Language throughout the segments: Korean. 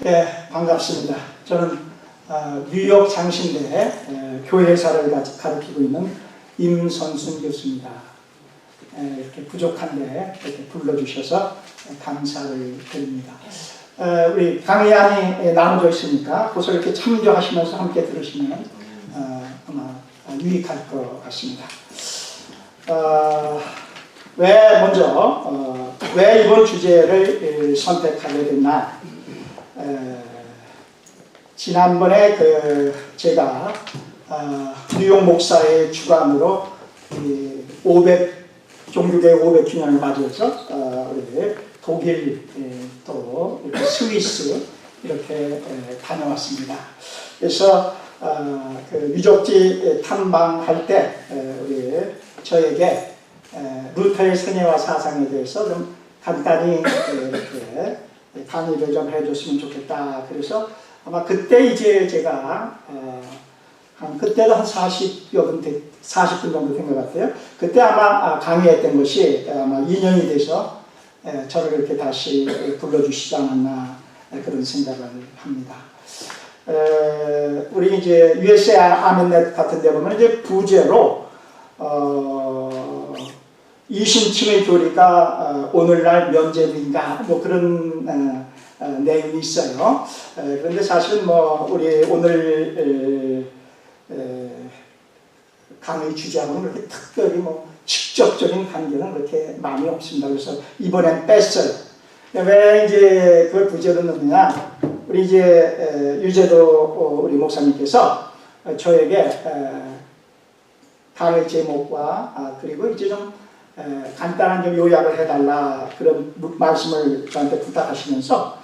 네, 반갑습니다. 저는 뉴욕 장신대 교회사를 가르치고 있는 임선순 교수입니다. 이렇게 부족한데 이렇게 불러주셔서 감사를 드립니다. 우리 강의안이 나눠져 있으니까 그것을 이렇게 참조하시면서 함께 들으시면 아마 유익할 것 같습니다. 왜 이번 주제를 선택하게 됐나? 지난번에 제가 뉴욕 목사의 주관으로 500종교계 500주년을 맞이해서 우리 독일 또 이렇게 스위스 이렇게 다녀왔습니다. 그래서 그 유적지 탐방할 때 우리 저에게 루터의 생애와 사상에 대해서 좀 간단히 이렇게 강의를 좀 해줬으면 좋겠다. 그래서 아마 그때 이제 제가 그때도 한 40분 정도 된 것 같아요. 그때 아마 강의했던 것이 아마 2년이 돼서 저를 이렇게 다시 불러주시지 않았나 그런 생각을 합니다. 우리 이제 USA 아멘넷 같은 데 보면 이제 부제로 이신칭의 교리가 오늘날 면제부인가 뭐 그런 내용이 있어요. 그런데 사실 뭐 우리 오늘 강의 주제하고는 그렇게 특별히 뭐 직접적인 관계는 그렇게 많이 없습니다. 그래서 이번엔 뺐어요. 왜 이제 그걸 부제로 넣느냐? 우리 이제 유재도 우리 목사님께서 저에게 강의 제목과 그리고 이제 좀 간단한 좀 요약을 해달라 그런 말씀을 저한테 부탁하시면서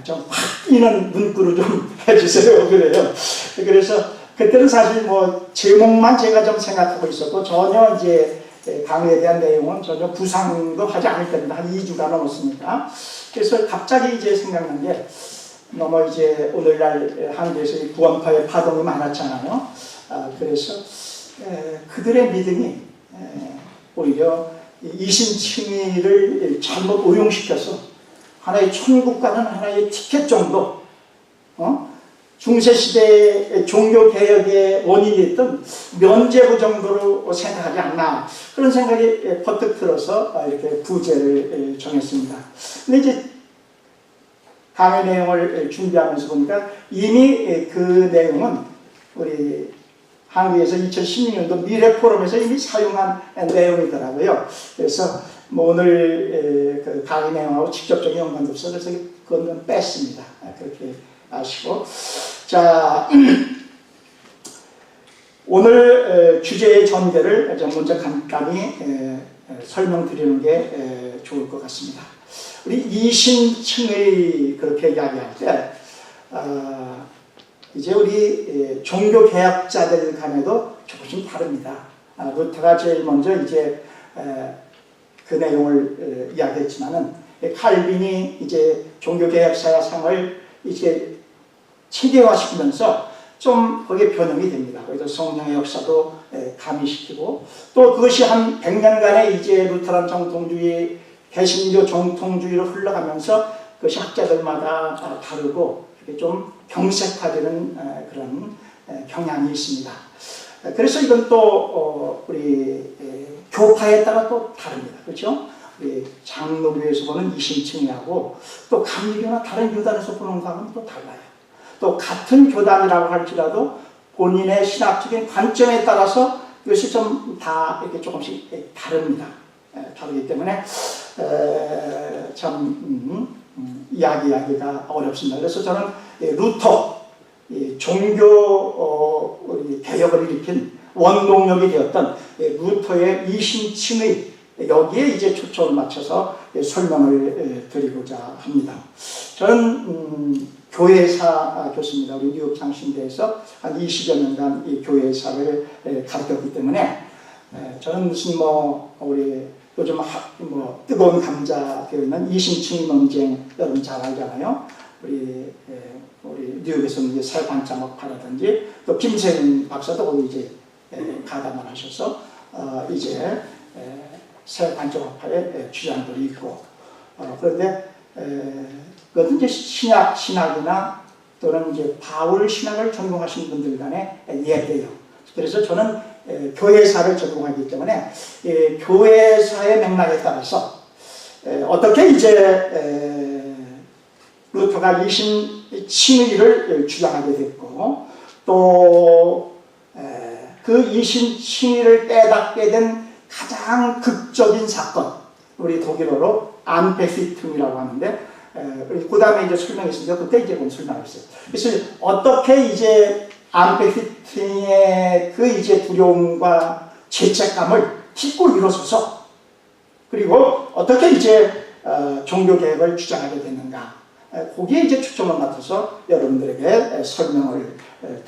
좀 확 뛰는 문구로 좀 해주세요. 그래요. 그래서 그때는 사실 뭐 제목만 제가 좀 생각하고 있었고 전혀 이제 강의에 대한 내용은 전혀 구상도 하지 않을 때입니다. 한 2주가 넘었으니까. 그래서 갑자기 이제 생각난 게 너무 이제 오늘날 한국에서 구원파의 파동이 많았잖아요. 그래서 그들의 믿음이 오히려 이신칭의를 잘못 오용시켜서 하나의 천국 가는 하나의 티켓 정도, 중세시대의 종교개혁의 원인이 됐던 면제부 정도로 생각하지 않나 그런 생각이 퍼뜩 들어서 이렇게 부제를 정했습니다. 근데 이제 강의 내용을 준비하면서 보니까 이미 그 내용은 우리 한국에서 2016년도 미래포럼에서 이미 사용한 내용이더라고요. 그래서 뭐 오늘 그 강의 내용하고 직접적인 연관도 없어서 그래서 그건 뺐습니다. 그렇게 아시고. 자, 오늘 주제의 전개를 먼저 간단히 설명드리는 게 좋을 것 같습니다. 우리 이신칭의 그렇게 이야기할 때 이제 우리 종교개혁자들 간에도 조금씩 다릅니다. 루터가 제일 먼저 이제 그 내용을 이야기했지만은 칼빈이 이제 종교개혁사상을 이제 체계화시키면서 좀 거기에 변형이 됩니다. 그래서 성령의 역사도 가미시키고 또 그것이 한 100년간의 이제 루터란 정통주의, 개신교 정통주의로 흘러가면서 그것이 학자들마다 다르고 좀 병색화되는 그런 경향이 있습니다. 그래서 이건 또 우리 교파에 따라 또 다릅니다. 그렇죠? 우리 장로교에서 보는 이신칭의하고 또 감리교나 다른 교단에서 보는 거하고는 또 달라요. 또 같은 교단이라고 할지라도 본인의 신학적인 관점에 따라서 이것이 좀 다 이렇게 조금씩 다릅니다. 다르기 때문에 참 이야기하기가 어렵습니다. 그래서 저는 루터 종교 개혁을 일으킨 원동력이 되었던 루터의 이신칭의 여기에 이제 초점을 맞춰서 설명을 드리고자 합니다. 저는 교회사 교수입니다. 우리 뉴욕 장신대에서 한 20여 년간 이 교회사를 가르쳤기 때문에 저는 무슨 뭐 우리 요즘 뭐 뜨거운 감자 되어 있는 이신칭의 논쟁 여러분 잘 알잖아요. 우리 뉴욕에서는 이제 새 반자목파라든지 또 김세윤 박사도 거기 이제 가담을 하셔서 이제 새 반자목파의 주장들이 있고 그런데 그것은 이제 신약 신학이나 또는 이제 바울 신학을 전공하신 분들 간의 예배예요. 그래서 저는 교회사를 전공하기 때문에 교회사의 맥락에 따라서 어떻게 이제 루터가 이신칭의를 주장하게 됐고 또 그 이신칭의를 깨닫게 된 가장 극적인 사건, 우리 독일어로 안페시툼이라고 하는데 그 다음에 이제 설명했습니다. 그때 이제 설명했어요. 그래서 어떻게 이제 안페시툼의 그 이제 두려움과 죄책감을 딛고 일어서서 그리고 어떻게 이제 종교 개혁을 주장하게 됐는가, 거기에 이제 초점을 맞춰서 여러분들에게 설명을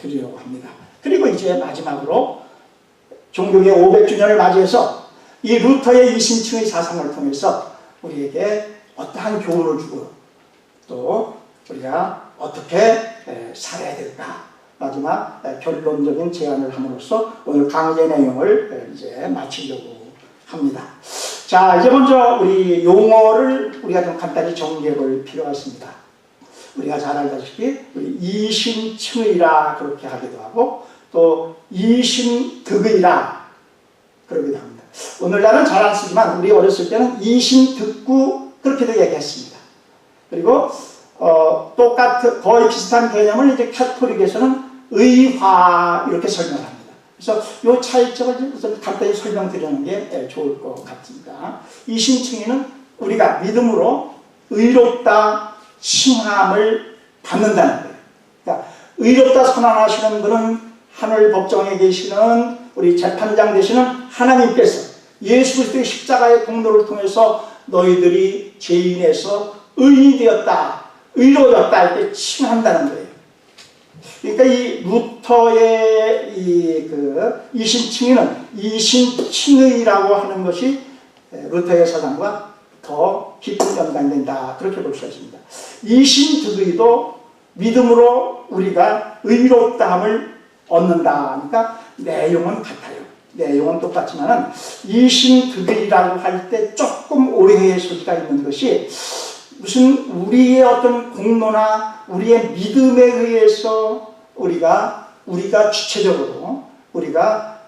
드리려고 합니다. 그리고 이제 마지막으로 종교개혁 500주년을 맞이해서 이 루터의 이신칭의 사상을 통해서 우리에게 어떠한 교훈을 주고 또 우리가 어떻게 살아야 될까, 마지막 결론적인 제안을 함으로써 오늘 강의 내용을 이제 마치려고 합니다. 자, 이제 먼저 우리 용어를 우리가 좀 간단히 정리해 볼 필요가 있습니다. 우리가 잘 알다시피 우리 이신칭의라 그렇게 하기도 하고 또 이신득의라 그러기도 합니다. 오늘날은 잘 안 쓰지만 우리 어렸을 때는 이신득구 그렇게도 얘기했습니다. 그리고 똑같은 거의 비슷한 개념을 이제 카톨릭에서는 의화 이렇게 설명합니다. 그래서 이 차이점을 우선 간단히 설명드리는 게 좋을 것 같습니다. 이신칭의는 우리가 믿음으로 의롭다 칭함을 받는다는 거예요. 그러니까 의롭다 선언하시는 분은 하늘 법정에 계시는 우리 재판장 되시는 하나님께서 예수 그리스도의 십자가의 공로를 통해서 너희들이 죄인에서 의인이 되었다, 의로웠다 이렇게 칭한다는 거예요. 그러니까 이 루터의 이신칭의는 이신칭의라고 하는 것이 루터의 사상과 더 깊은 연관된다, 그렇게 볼 수 있습니다. 이신득의도 믿음으로 우리가 의롭다함을 얻는다 하니까 내용은 같아요. 내용은 똑같지만 이신득의라고 할 때 조금 오해의 소지가 있는 것이 무슨 우리의 어떤 공로나 우리의 믿음에 의해서 우리가 주체적으로 우리가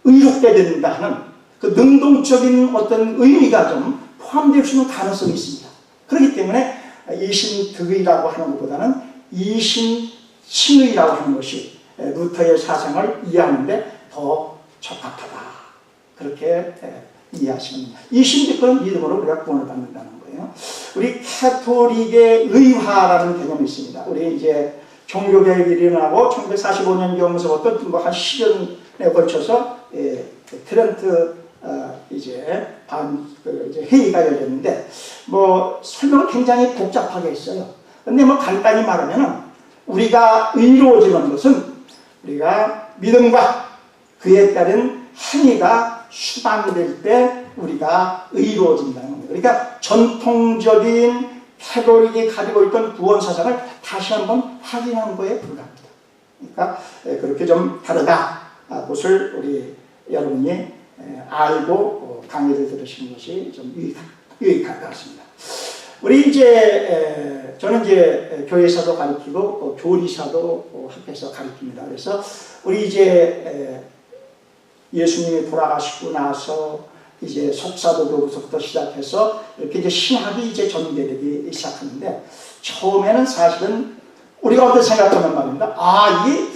의롭게 된다 하는 그 능동적인 어떤 의미가 좀 포함될 수 있는 가능성이 있습니다. 그렇기 때문에 이신득의라고 하는 것보다는 이신칭의라고 하는 것이 루터의 사상을 이해하는데 더 적합하다, 그렇게 이해하시면 됩니다. 이신득은 믿음으로 우리가 구원을 받는다는 거예요. 우리 카톨릭의 의화라는 개념이 있습니다. 우리 이제 종교개혁이 일어나고 1945년경부터 뭐 한 10년에 걸쳐서 트렌트 이제 회의가 열렸는데 뭐 설명을 굉장히 복잡하게 했어요. 근데 뭐 간단히 말하면은 우리가 의로워지는 것은 우리가 믿음과 그에 따른 행위가 수반될 때 우리가 의로워진다는 겁니다. 그러니까 전통적인 카톨릭이 가지고 있던 구원 사상을 다시 한번 확인하는 거에 불과합니다. 그러니까 그렇게 좀 다르다 것을 우리 여러분이 알고 강의를 들으시는 것이 좀 유익할 것 같습니다. 우리 이제 저는 이제 교회사도 가르치고 교리사도 학교에서 가르칩니다. 그래서 우리 이제 예수님이 돌아가시고 나서 이제 속사도교부터 시작해서 이렇게 이제 신학이 이제 전개되기 시작하는데 처음에는 사실은 우리가 어떻게 생각하면 말입니다. 이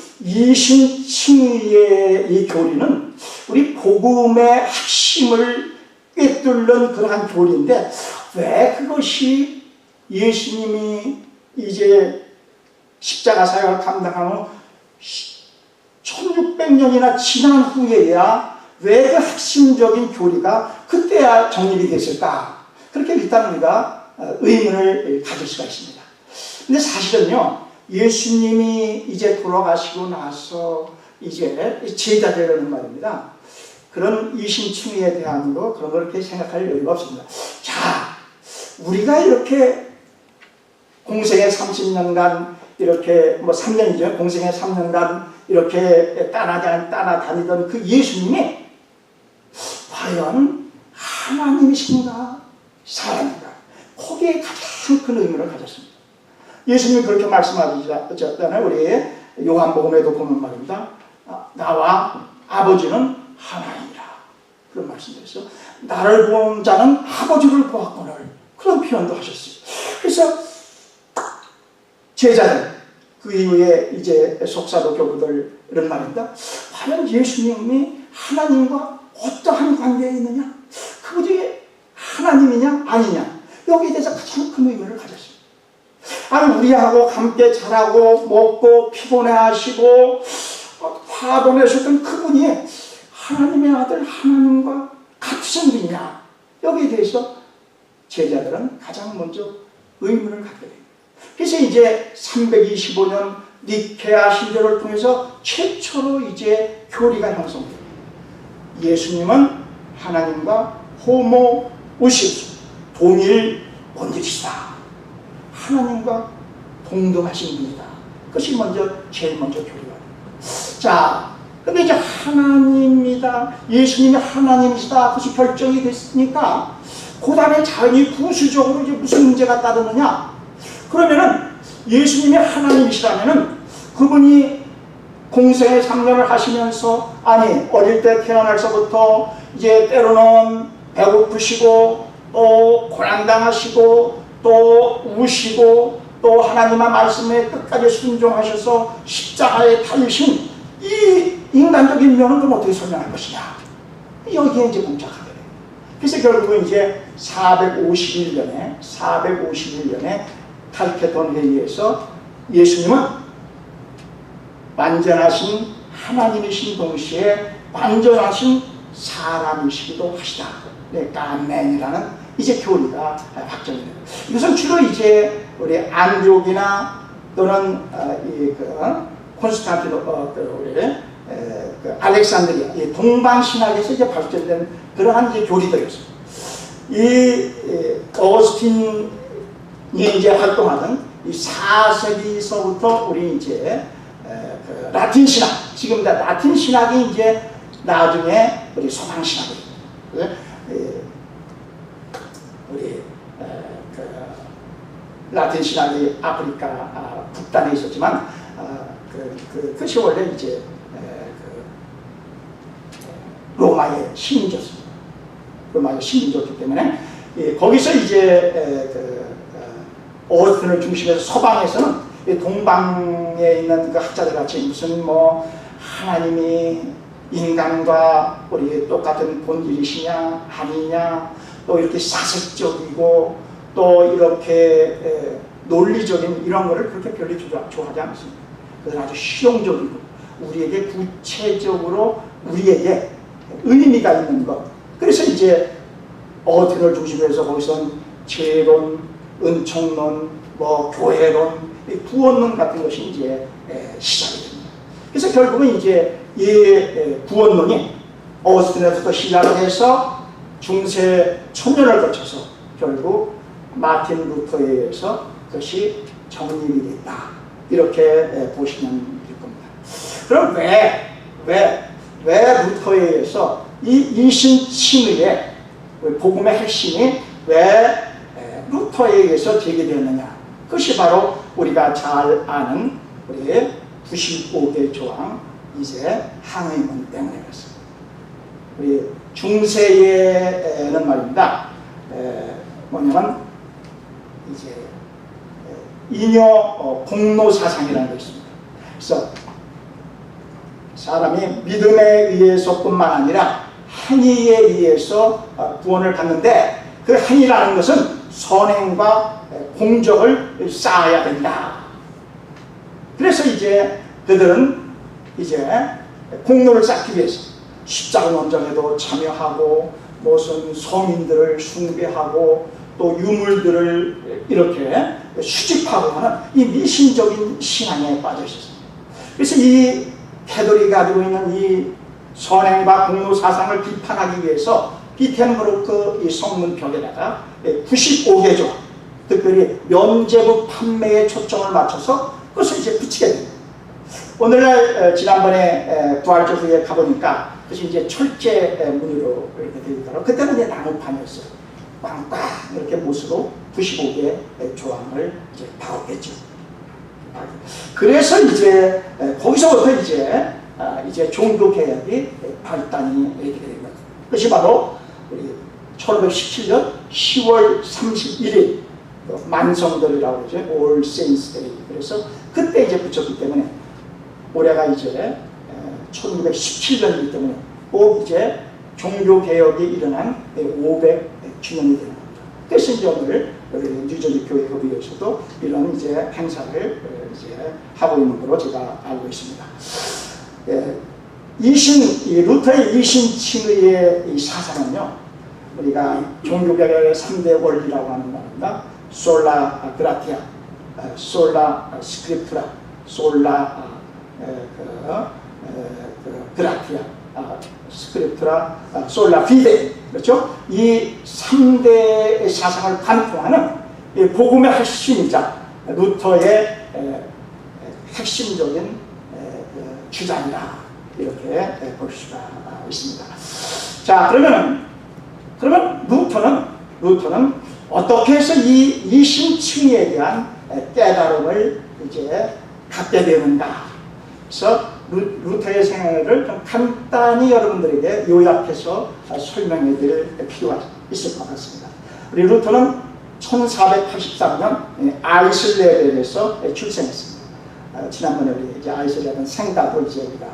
이신칭의의 이 교리는 우리 복음의 핵심을 꿰뚫는 그러한 교리인데 왜 그것이 예수님이 이제 십자가 사역을 감당한 후 1600년이나 지난 후에야 왜 그 핵심적인 교리가 그때야 정립이 됐을까? 그렇게 일단 우리가 의문을 가질 수가 있습니다. 근데 사실은요, 예수님이 이제 돌아가시고 나서 이제 제자되려는 말입니다. 그런 이신칭의에 대한 거 그런 걸 그렇게 생각할 여유가 없습니다. 자, 우리가 이렇게 공생의 30년간 이렇게 뭐 3년이죠. 공생의 3년간 이렇게 따라다니던 그 예수님이 과연 하나님이신가 사람인가? 거기에 가장 참 큰 의미를 가졌습니다. 예수님이 그렇게 말씀하셨잖아요. 우리 요한복음에도 보면 말입니다. 나와 아버지는 하나이라. 그런 말씀드렸어요. 나를 본 자는 아버지를 보았거늘. 그런 표현도 하셨어요. 그래서 제자들, 그 이후에 이제 속사도 교부들은 말입니다. 과연 예수님이 하나님과 어떠한 관계에 있느냐? 그분이 하나님이냐 아니냐? 여기에 대해서 가장 큰 의미를 가졌습니다. 아니, 우리하고 함께 자라고 먹고 피곤해하시고 화도 내셨던 그분이 하나님의 아들 하나님과 같으신 분이냐? 여기에 대해서 제자들은 가장 먼저 의문을 갖게 됩니다. 그래서 이제 325년 니케아 신조를 통해서 최초로 이제 교리가 형성됩니다. 예수님은 하나님과 호모우시우스, 동일 본질이시다. 하나님과 동등하신 분이다. 그것이 제일 먼저 교리가 됩니다. 자, 근데 이제 하나님이다, 예수님이 하나님이시다, 그것이 결정이 됐으니까 그 다음에 자연히 부수적으로 이제 무슨 문제가 따르느냐? 그러면은 예수님이 하나님이시라면은 그분이 공생의 3년을 하시면서, 아니, 어릴 때 태어날서부터 이제 때로는 배고프시고 또 고난당하시고 또 우시고 또 하나님의 말씀에 끝까지 순종하셔서 십자가에 달리신 이 인간적인 면은 그럼 어떻게 설명할 것이냐? 여기에 이제 봉착하게 돼요. 그래서 결국은 이제 451년에 칼케돈 회의에서 예수님은 완전하신 하나님이신 동시에 완전하신 사람이시기도 하시다. 네, 까맨이라는 이제 교리가 확정이 됩니다. 이것은 주로 이제 우리 안디옥이나 또는 콘스탄티노, 알렉산드리아, 이 동방신학에서 이제 발전된 그러한 이제 교리들이었습니다. 이 어거스틴이 이제 활동하던 이 4세기서부터 우리 이제 라틴 신학, 지금 라틴 신학이 이제 나중에 우리 서방 신학이 우리 라틴 신학이 아프리카 북단에 있었지만 그것이 원래 이제 로마의 식민지였습니다. 로마의 식민지였기 때문에 거기서 이제 어거스틴을 중심해서 서방에서는 동방에 있는 그 학자들 같이 무슨 뭐 하나님이 인간과 우리 똑같은 본질이시냐 아니냐, 또 이렇게 사색적이고 또 이렇게 논리적인 이런 거를 그렇게 별로 좋아하지 않습니다. 그건 아주 실용적이고 우리에게 구체적으로 우리에게 의미가 있는 것. 그래서 이제 어거스틴을 중심으로 해서 거기선 죄론, 은총론, 뭐 교회론, 구원론 같은 것이 이제 시작이 됩니다. 그래서 결국은 이제 이 구원론이 어거스틴에서부터 시작을 해서 중세 1000년을 거쳐서 결국 마틴 루터에 의해서 그것이 정립이 됐다. 이렇게 보시면 될 겁니다. 그럼 왜 루터에 의해서 이 이신칭의의 복음의 핵심이 왜 루터에 의해서 제기되었느냐? 그것이 바로 우리가 잘 아는 우리의 95개 조항 이제 항의문 때문에 그렇습니다. 우리 중세에는 말입니다. 뭐냐면 이제 잉여 공로 사상이라는 게 있습니다. 그래서 사람이 믿음에 의해서뿐만 아니라 행위에 의해서 구원을 받는데, 그 행위라는 것은 선행과 공적을 쌓아야 된다. 그래서 이제 그들은 이제 공로를 쌓기 위해서 십자가 원정에도 참여하고 무슨 성인들을 숭배하고 또 유물들을 이렇게 수집하고 하는 이 미신적인 신앙에 빠져 있었습니다. 그래서 이 캐돌이 가지고 있는 이 선행과 공로 사상을 비판하기 위해서 비텐브루크 이 성문벽에다가 95개 조항, 특별히 면죄부 판매에 초점을 맞춰서 그것을 이제 붙이게 됩니다. 오늘날 지난번에 부활절후에 가보니까 그것이 이제 철제 무늬로 이렇게 되어 있더라고요. 그때는 이제 나무판이었어요. 빵빵 이렇게 못으로 95개 조항을 이제 파업했죠. 그래서 이제 거기서부터 이제 종교 개혁이 발단이 되게 된 거죠. 그것이 바로 우리 1517년 10월 31일 만성절이라고 그러죠. All Saints Day. 그래서 그때 이제 붙였기 때문에 올해가 이제 1917년이기 때문에 꼭 이제 종교 개혁이 일어난 500주년이 되는 겁니다. 그래서 이제 오늘 뉴저지 교회협의회에서도 이런 이제 행사를 이제 하고 있는 걸로 제가 알고 있습니다. 루터의 이신칭의의 이 사상은요, 우리가 종교개혁의 3대 원리라고 하는 말입니다. 솔라 그라티아, 솔라 스크립투라, 솔라 그라티아, 스크립투라, 솔라 피데. 그렇죠? 이 3대의 사상을 관통하는 복음의 핵심이자 루터의 핵심적인 주장이다. 이렇게 볼 수가 있습니다. 자, 그러면 루터는 어떻게 해서 이 이신칭의에 대한 깨달음을 이제 갖게 되는가? 그래서 루터의 생애를 좀 간단히 여러분들에게 요약해서 설명해 드릴 필요가 있을 것 같습니다. 우리 루터는 1483년 아이슬레벨에서 출생했습니다. 지난번에 우리 이제 아이슬레벨 생가도 이제 우리가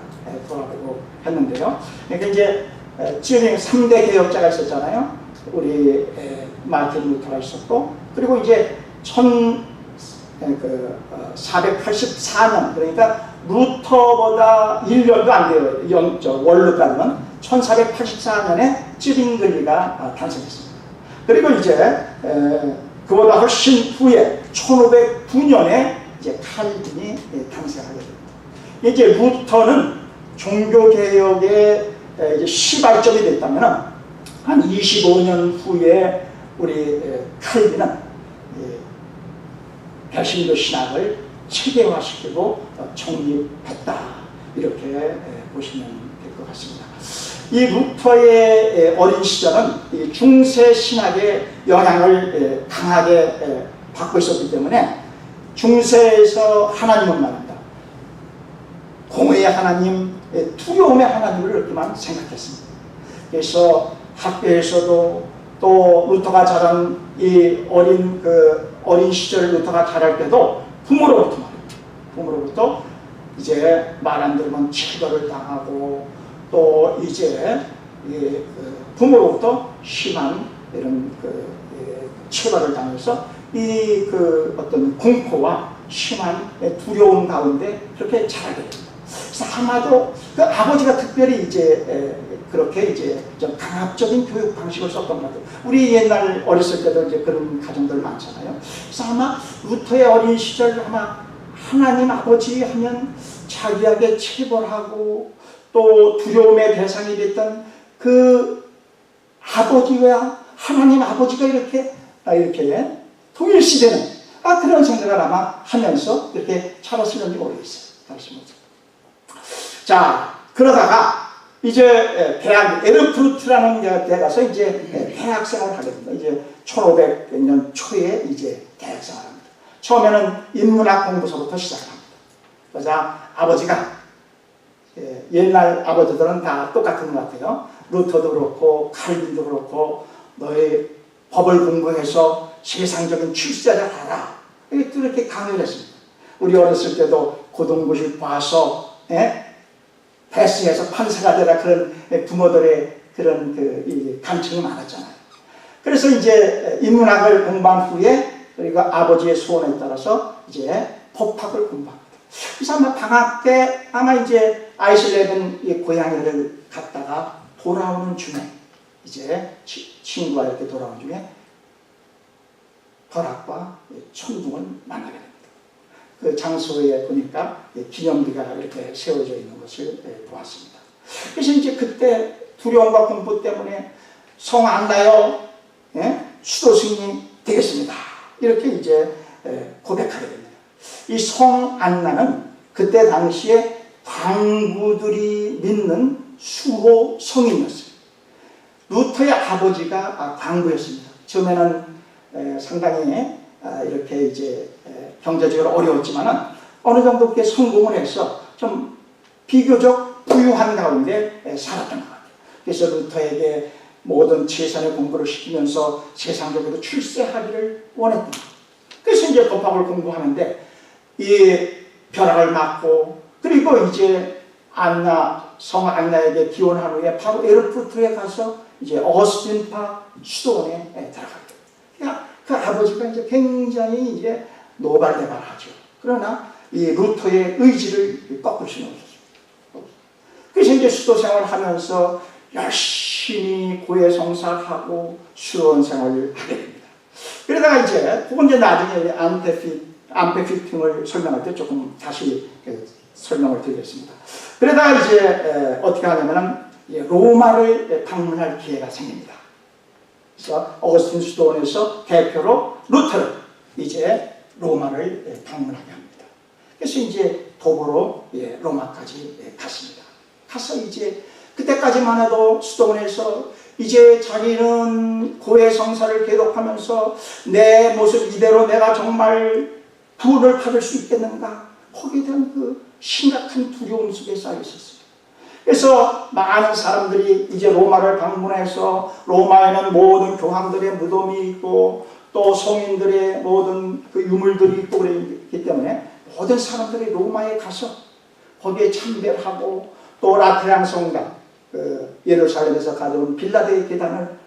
돌아보고 했는데요. 그러니까 이제 지금 3대 개혁자가 있었잖아요. 우리 마틴 루터가 있었고, 그리고 이제 1484년, 그러니까 루터보다 1년도 안 돼요. 월로 따르면 1484년에 쯔링글리가 탄생했습니다. 그리고 이제 그보다 훨씬 후에 1509년에 이제 칼빈이 탄생하게 됩니다. 이제 루터는 종교개혁의 이제 시발점이 됐다면 한 25년 후에 우리 칼빈은 개신교 신학을 체계화시키고 정립했다. 이렇게 보시면 될 것 같습니다. 이 루터의 어린 시절은 이 중세 신학의 영향을 강하게 받고 있었기 때문에 중세에서 하나님은 말입니다. 공의의 하나님, 두려움의 하나님을 이렇게만 생각했습니다. 그래서 학교에서도 또 루터가 자란 이 어린 시절 루터가 자랄 때도 부모로부터 이제 말 안 들으면 체벌을 당하고 또 이제 부모로부터 심한 이런 체벌을 당해서 이 어떤 공포와 심한 두려움 가운데 그렇게 자라게 됩니다. 그래서 아마도 그 아버지가 특별히 이제 그렇게 이제 좀 강압적인 교육 방식을 썼던 것 같아요. 우리 옛날 어렸을 때도 이제 그런 가정들 많잖아요. 그래서 아마 루터의 어린 시절 아마 하나님 아버지 하면 자기에게 체벌하고 또 두려움의 대상이 됐던 그 아버지와 하나님 아버지가 이렇게 통일시되는 그런 생각을 아마 하면서 이렇게 자랐을는지 모르겠어요. 자, 그러다가 이제 대학 에르프루트라는 데 가서 이제 대학생활을 하게 됩니다. 이제 1500년 초에 이제 대학생활을 합니다. 처음에는 인문학 공부서부터 시작합니다. 그래서 아버지가 옛날 아버지들은 다 똑같은 것 같아요. 루터도 그렇고 칼빈도 그렇고 너희 법을 공부해서 세상적인 출세를 하라. 이렇게 강요를 했습니다. 우리 어렸을 때도 고등고시 봐서 패스해서 판사가 되라 그런 부모들의 그런 간청이 많았잖아요. 그래서 이제 인문학을 공부한 후에 그리고 아버지의 소원에 따라서 이제 법학을 공부합니다. 그래서 아마 방학 때 아마 이제 아이슬레벤 고향을 갔다가 돌아오는 중에 이제 친구와 이렇게 돌아오는 중에 벼락과 천둥을 만나게 됩니다. 그 장소에 보니까 기념비가 이렇게 세워져 있는 것을 보았습니다. 그래서 이제 그때 두려움과 공포 때문에 성 안나요? 수도승이 되겠습니다. 이렇게 이제 고백하게 됩니다. 이 성 안나는 그때 당시에 광부들이 믿는 수호 성인이었어요. 루터의 아버지가 광부였습니다. 처음에는 상당히 이렇게 이제 경제적으로 어려웠지만은 어느 정도 그렇게 성공을 해서 좀 비교적 부유한 가운데 살았던 것 같아요. 그래서 루터에게 모든 최선의 공부를 시키면서 세상적으로 출세하기를 원했던 거예요. 그래서 이제 법학을 공부하는데 이 벼락을 맞고 그리고 이제 성 안나에게 기원한 후에 바로 에르푸트에 가서 이제 어스틴파 수도원에 들어가게 됩니다. 그 아버지가 이제 굉장히 이제 노발대발하죠. 그러나 이 루터의 의지를 꺾을 수는 없었어요. 그래서 이제 수도 생활을 하면서 열심히 고해성사하고 수도원 생활을 하게 됩니다. 그러다가 이제 그건 이제 나중에 암페피팅을 설명할 때 조금 다시 설명을 드리겠습니다. 그러다가 이제 어떻게 하냐면은 로마를 방문할 기회가 생깁니다. 그래서 어거스틴 수도원에서 대표로 루터를 이제 로마를 방문하게 합니다. 그래서 이제 도보로 로마까지 갔습니다. 가서 이제 그때까지만 해도 수도원에서 이제 자기는 고해성사를 계속하면서 내 모습 이대로 내가 정말 구원을 받을 수 있겠는가? 거기에 대한 그 심각한 두려움 속에 쌓여 있었어요. 그래서 많은 사람들이 이제 로마를 방문해서 로마에는 모든 교황들의 무덤이 있고 또 성인들의 모든 그 유물들이 있고 그랬기 때문에 모든 사람들이 로마에 가서 거기에 참배를 하고 또 라테란 성당, 예루살렘에서 가져온 빌라데의 계단을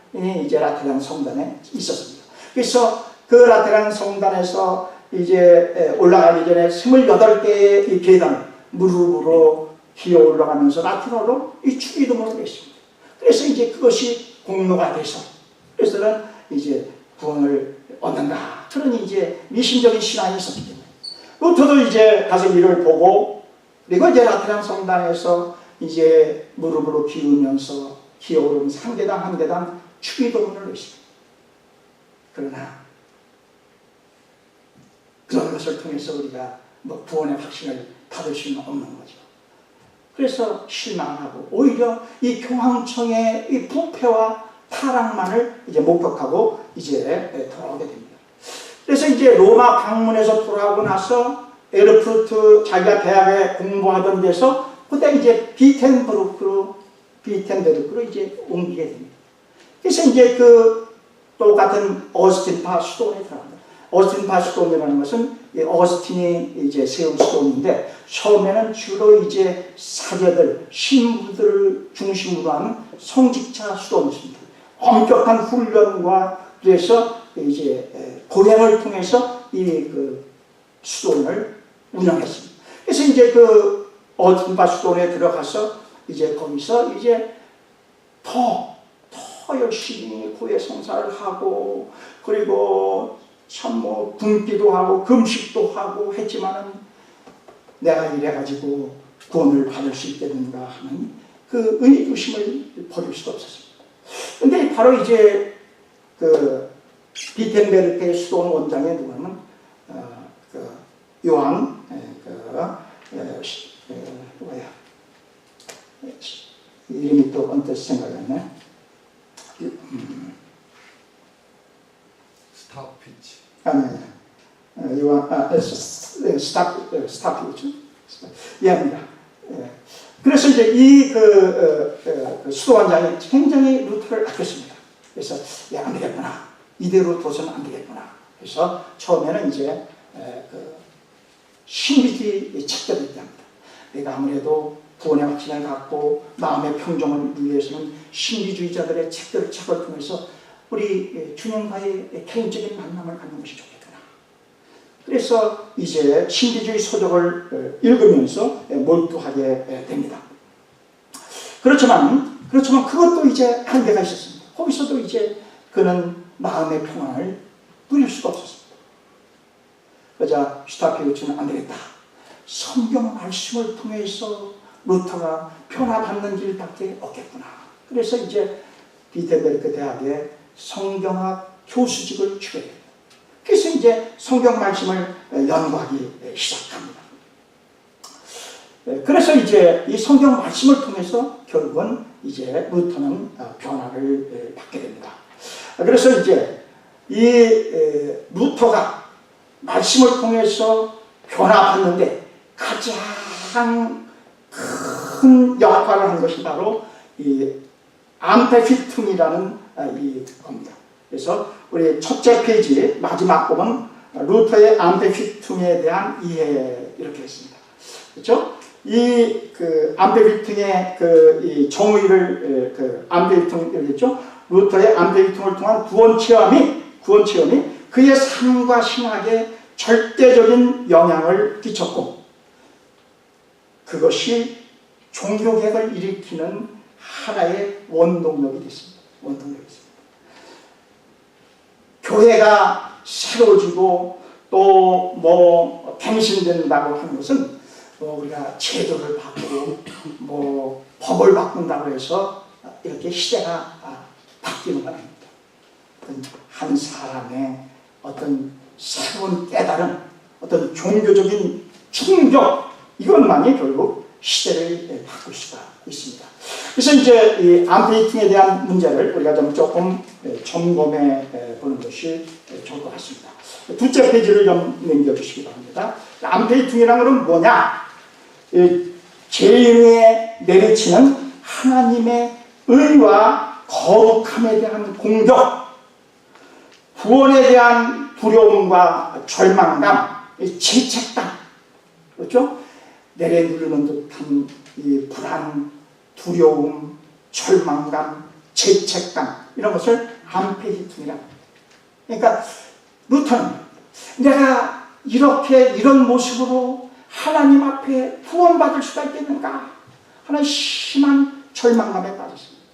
이제 라테란 성단에 있었습니다. 그래서 그 라테란 성단에서 이제 올라가기 전에 28개의 이 계단을 무릎으로 기어 올라가면서 라틴어로 이 축기도문을 했습니다. 그래서 이제 그것이 공로가 돼서 그래서는 이제 구원을 얻는다. 그런 이제 미신적인 신앙이 있었기 때문에 루터도 이제 가서 이를 보고 그리고 이제 라테란 성단에서 이제 무릎으로 기우면서 기어오르면서 한 계단 한 계단 축기도문을 했습니다. 그러나 그런 것을 통해서 우리가 뭐 구원의 확신을 받을 수는 없는 거죠. 그래서 실망하고 오히려 이 교황청의 이 부패와 타락만을 이제 목격하고 이제 돌아오게 됩니다. 그래서 이제 로마 방문에서 돌아오고 나서 에르푸르트 자기가 대학에 공부하던 데서 그때 이제 비텐베르크로 이제 옮기게 됩니다. 그래서 이제 그 똑같은 어스틴파 수도원에 들어갑니다. 어스틴파 수도원이라는 것은 어스틴이 이제 세운 수도원인데 처음에는 주로 이제 사제들, 신부들을 중심으로 하는 성직자 수도원이었습니다. 엄격한 훈련과 그래서 이제 고행을 통해서 이 그 수도원을 운영했습니다. 그래서 이제 그 어스틴파 수도원에 들어가서 이제 거기서 이제 더 열심히 고해성사를 하고 그리고 참 뭐 굶기도 하고 금식도 하고 했지만은 내가 이래가지고 구원을 받을 수 있겠는가 하는 그 의구심을 버릴 수도 없었습니다. 근데 바로 이제 그 비텐베르크의 수도원 원장에 누구냐면 그 요한 뭐야 이름이 또 언뜻 생각이 안 나네. 스타피치. 아니 요한 스타피치. 이해합니다. 그래서 이제 이 그 수도원장이 굉장히 루터를 아꼈습니다. 그래서 안 되겠구나. 이대로 둬서는 안 되겠구나. 그래서 처음에는 이제 그 신비주의 책들을 얘기합니다. 내가 아무래도 구원의 확신을 갖고 마음의 평정을 위해서는 신비주의자들의 책을 통해서 우리 주님과의 개인적인 만남을 갖는 것이 좋겠구나. 그래서 이제 신비주의 서적을 읽으면서 몰두하게 됩니다. 그렇지만 그것도 이제 한계가 있었습니다. 거기서도 이제 그는 마음의 평안을 누릴 수가 없었습니다. 그러자 슈타피우치는 안 되겠다. 성경 말씀을 통해서 루터가 변화받는 길밖에 없겠구나. 그래서 이제 비텐베르크 대학에 성경학 교수직을 주게 됩니다. 그래서 이제 성경 말씀을 연구하기 시작합니다. 그래서 이제 이 성경 말씀을 통해서 결국은 이제 루터는 변화를 받게 됩니다. 그래서 이제 루터가 말씀을 통해서 변화받는데 가장 큰 역할을 한 것이 바로 이 암페피툼이라는 이 겁니다. 그래서 우리 첫째 페이지 마지막 부분 루터의 암페피툼에 대한 이해 이렇게 했습니다. 그렇죠? 암페피툼의 이 정의를 암페피툼이겠죠? 루터의 암페피툼을 통한 구원 체험이 그의 삶과 신학에 절대적인 영향을 끼쳤고 그것이 종교개혁을 일으키는 하나의 원동력이 됐습니다. 교회가 새로워지고 또 갱신된다고 하는 것은 우리가 제도를 바꾸고 법을 바꾼다고 해서 이렇게 시대가 바뀌는 건 아닙니다. 한 사람의 어떤 새로운 깨달음, 어떤 종교적인 충격 이것만이 결국 시대를 바꿀 수가 있습니다. 그래서 이제 이 암페이팅에 대한 문제를 우리가 좀 조금 점검해 보는 것이 좋을 것 같습니다. 둘째 페이지를 좀 넘겨주시기 바랍니다. 암페이팅이라는 것은 뭐냐? 죄인에 내리치는 하나님의 의와 거룩함에 대한 공격, 구원에 대한 두려움과 절망감, 죄책감, 그렇죠? 내려누르는 듯한 이 불안, 두려움, 절망감, 죄책감 이런 것을 암페이툼이라고 합니다. 그러니까 루터는 내가 이런 모습으로 하나님 앞에 구원받을 수가 있겠는가 하는 심한 절망감에 빠졌습니다.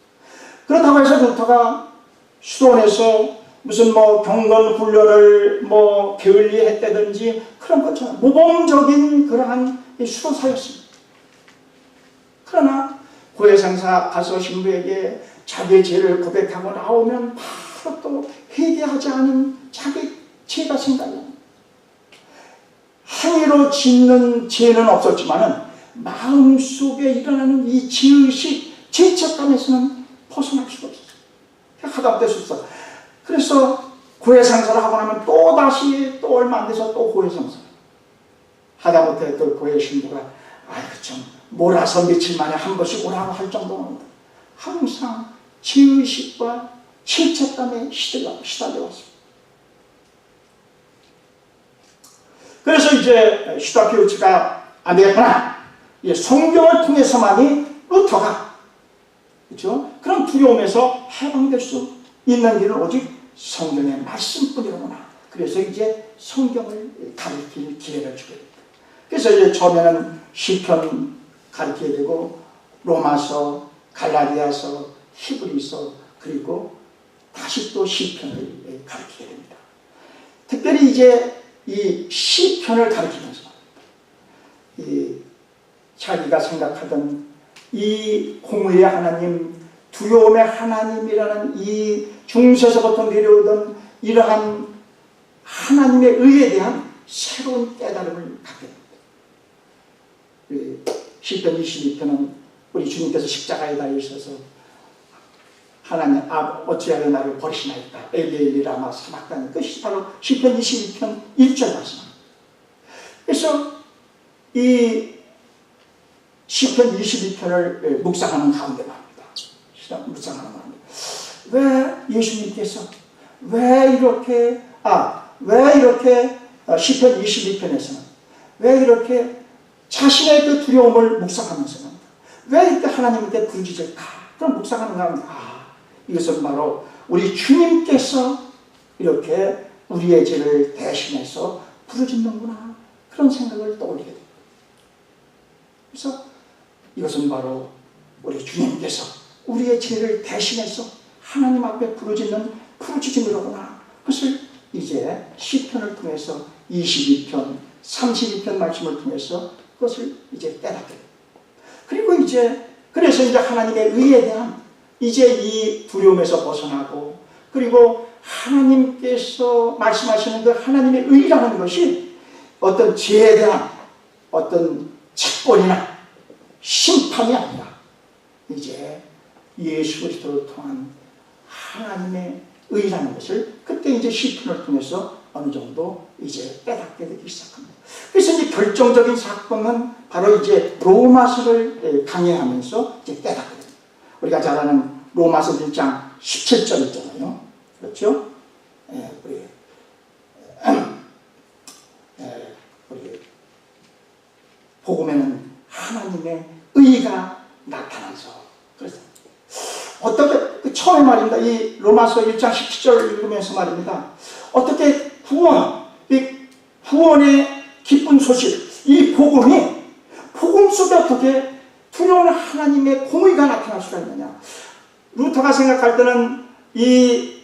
그렇다고 해서 루터가 수도원에서 무슨 경건 훈련을 게을리 했다든지 그런 것처럼 모범적인 그러한 수도사였습니다. 그러나 고해상사 가서 신부에게 자기의 죄를 고백하고 나오면 바로 또 회개하지 않은 자기 죄가 생각납니다. 행위로 짓는 죄는 없었지만은 마음속에 일어나는 이 죄의식, 죄책감에서는 벗어날 수가 없었어요. 하다못해 숫자. 그래서 고해상사를 하고 나면 또 다시 또 얼마 안 돼서 또 고해상사. 하다못해 그 고해 신부가 좀 몰아서 며칠 만에 한 번씩 오라고 할 정도는 항상 죄의식과 죄책감에 시달려 왔습니다. 그래서 이제 슈타피우치가 안 되겠구나. 성경을 통해서만이 루터가 그렇죠? 그런 두려움에서 해방될 수 있는 길은 오직 성경의 말씀뿐이로구나. 그래서 이제 성경을 가르칠 기회를 주게 됩니다. 그래서 이제 처음에는 시편 가르치게 되고 로마서, 갈라디아서, 히브리서 그리고 다시 또 시편을 가르치게 됩니다. 특별히 이제 이 시편을 가르치면서 자기가 생각하던 이 공의의 하나님, 두려움의 하나님이라는 이 중세서부터 내려오던 이러한 하나님의 의에 대한 새로운 깨달음을 갖게 됩니다. 시편 22편은 우리 주님께서 십자가에 달려 있어서 하나님 어찌하여 나를 버리시나이까 엘리 라마 사박다니 그것이 바로 시편 22편 1절 말씀입니다. 그래서 이 시편 22편을 묵상하는 가운데 말입니다. 왜 예수님께서 왜 이렇게 시편 22편에서는 왜 이렇게 자신의 그 두려움을 묵상하면서는 왜 이렇게 하나님께 부르짖을까? 그런 묵상하는 가운데 이것은 바로 우리 주님께서 이렇게 우리의 죄를 대신해서 부르짖는구나 그런 생각을 떠올리게 됩니다. 그래서 이것은 바로 우리 주님께서 우리의 죄를 대신해서 하나님 앞에 부르짖는 부르짖음이로구나. 그것을 이제 시편을 통해서 22편, 32편 말씀을 통해서 그것을 이제 깨닫게 됩니다. 그리고 그래서 이제 하나님의 의에 대한 이제 이 두려움에서 벗어나고 그리고 하나님께서 말씀하시는 그 하나님의 의라는 것이 어떤 죄에 대한 어떤 책권이나 심판이 아니라 이제 예수 그리스도를 통한 하나님의 의라는 것을 그때 이제 시편을 통해서 어느 정도 이제 깨닫게 되기 시작합니다. 그래서 이제 결정적인 사건은 바로 이제 로마서를 강의하면서 이제 깨닫게 됩니다. 우리가 잘 아는 로마서 1장 17절 있잖아요. 그렇죠? 우리 복음에는 하나님의 의가 나타나서 그래서 어떻게 처음에 말입니다. 이 로마서 1장 17절 읽으면서 말입니다. 어떻게 구원의 기쁜 소식, 이 복음이 복음 속에 그게 두려운 하나님의 공의가 나타날 수가 있느냐. 루터가 생각할 때는 이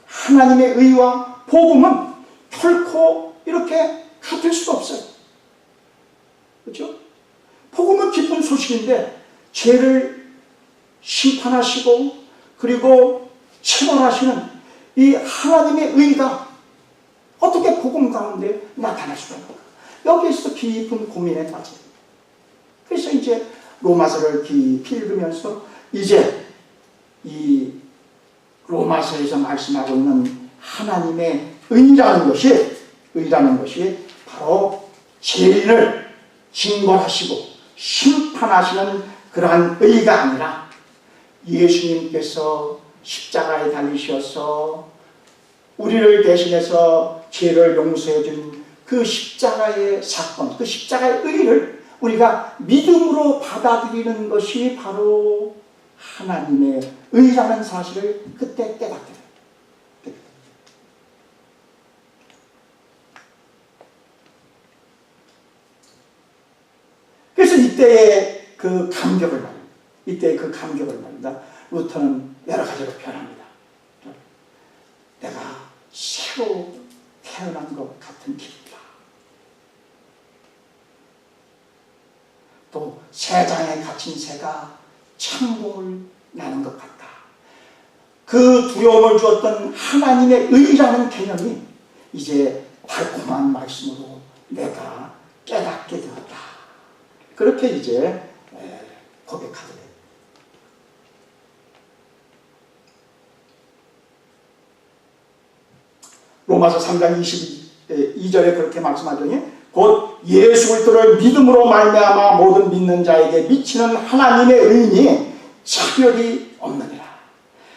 하나님의 의와 복음은 결코 이렇게 같을 수가 없어요. 그렇죠? 복음은 기쁜 소식인데 죄를 심판하시고 그리고 처벌하시는 이 하나님의 의가 어떻게 복음 가운데 나타날 수가 있는가. 여기에서 깊은 고민에 빠져요. 그래서 이제 로마서를 깊이 읽으면서 이제 이 로마서에서 말씀하고 있는 하나님의 의라는 것이 바로 죄인을 징벌하시고 심판하시는 그러한 의가 아니라 예수님께서 십자가에 달리셔서 우리를 대신해서 죄를 용서해 준 그 십자가의 사건, 그 십자가의 의를 우리가 믿음으로 받아들이는 것이 바로 하나님의 의라는 사실을 그때 깨닫게 돼요. 그래서 이때의 그 감격을 말입니다. 루터는 여러 가지로 표현합니다. 내가 새로 태어난 것 같은 기분이다. 또 새장에 갇힌 새가 창공을 나는 것 같다. 그 두려움을 주었던 하나님의 의라는 개념이 이제 달콤한 말씀으로 내가 깨닫게 되었다. 그렇게 이제 고백하게 돼요. 로마서 3장 22절에 그렇게 말씀하더니 곧 예수 그리스도를 믿음으로 말미암아 모든 믿는 자에게 미치는 하나님의 의니 차별이 없느니라.